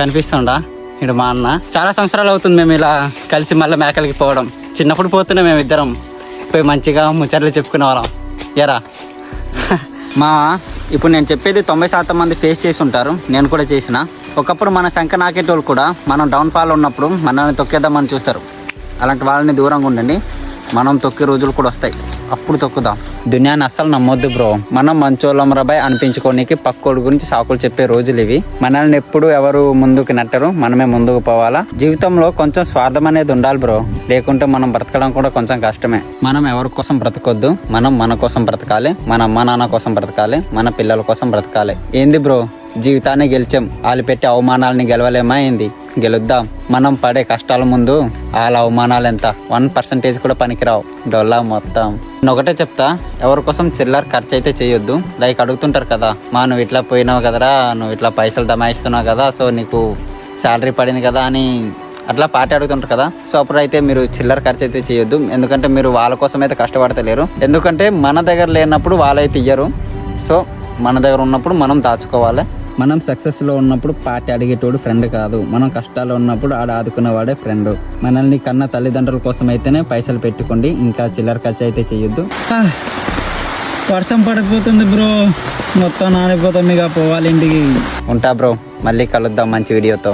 కనిపిస్తుండా ఇటు మా అన్న. చాలా సంవత్సరాలు అవుతుంది మేము ఇలా కలిసి మళ్ళీ మేకలకి పోవడం. చిన్నప్పుడు పోతున్నాం మేము ఇద్దరం, పోయి మంచిగా ముచ్చట్లు చెప్పుకునే వాళ్ళం. ఎరా మా ఇప్పుడు నేను చెప్పేది 90% మంది ఫేస్ చేసి ఉంటారు, నేను కూడా చేసిన. ఒకప్పుడు మన శంఖ నాకేటోళ్ళు కూడా మనం డౌన్ ఫాల్ ఉన్నప్పుడు మనల్ని తొక్కేద్దామని చూస్తారు. అలాంటి వాళ్ళని దూరంగా ఉండండి. మనం తొక్కే రోజులు కూడా వస్తాయి, అప్పుడు తొక్కుదాం. దునియాని అస్సలు నమ్మొద్దు బ్రో. మనం మంచోళ్ళం రాబాయ్ అనిపించుకోనికి పక్కోడి గురించి సాకులు చెప్పే రోజులు ఇవి. మనల్ని ఎప్పుడు ఎవరు ముందుకు నెట్టరు, మనమే ముందుకు పోవాలా. జీవితంలో కొంచెం స్వార్థం అనేది ఉండాలి బ్రో, లేకుంటే మనం బ్రతకడం కూడా కొంచెం కష్టమే. మనం ఎవరి కోసం బ్రతకొద్దు, మనం మన కోసం బ్రతకాలి, మన అమ్మ నాన్న కోసం బ్రతకాలి, మన పిల్లల కోసం బ్రతకాలి. ఏంది బ్రో, జీవితాన్ని గెలిచాం, వాళ్ళు పెట్టే అవమానాలని గెలవలేమా ఏంది? గెలుద్దాం. మనం పడే కష్టాల ముందు వాళ్ళ అవమానాలు ఎంత 1% కూడా పనికిరావు. డొల్లా మొత్తం. నేను ఒకటే చెప్తా, ఎవరి కోసం చిల్లర ఖర్చు అయితే చేయొద్దు. లైక్ అడుగుతుంటారు కదా, నువ్వు ఇట్లా పోయినావు కదరా, నువ్వు ఇట్లా పైసలు దమాయిస్తున్నావు కదా, సో నీకు శాలరీ పడింది కదా అని అట్లా పార్టీ అడుగుతుంటారు కదా. సో అప్పుడు అయితే మీరు చిల్లర ఖర్చు అయితే చేయొద్దు. ఎందుకంటే మీరు వాళ్ళ కోసం అయితే కష్టపడతలేరు. ఎందుకంటే మన దగ్గర లేనప్పుడు వాళ్ళైతే ఇయ్యరు. సో మన దగ్గర ఉన్నప్పుడు మనం దాచుకోవాలి. మనం సక్సెస్లో ఉన్నప్పుడు పార్టీ అడిగేటోడు ఫ్రెండ్ కాదు, మనం కష్టాల్లో ఉన్నప్పుడు ఆదుకునేవాడే ఫ్రెండ్. మనల్ని కన్న తల్లిదండ్రుల కోసం అయితేనే పైసలు పెట్టుకోండి, ఇంకా చిల్లర ఖర్చు అయితే చేయొద్దు. వర్షం పడకపోతుంది బ్రో, మొత్తం నానిపోతుంది, ఇక పోవాలి ఇంటికి. ఉంటా బ్రో, మళ్ళీ కలుద్దాం మంచి వీడియోతో.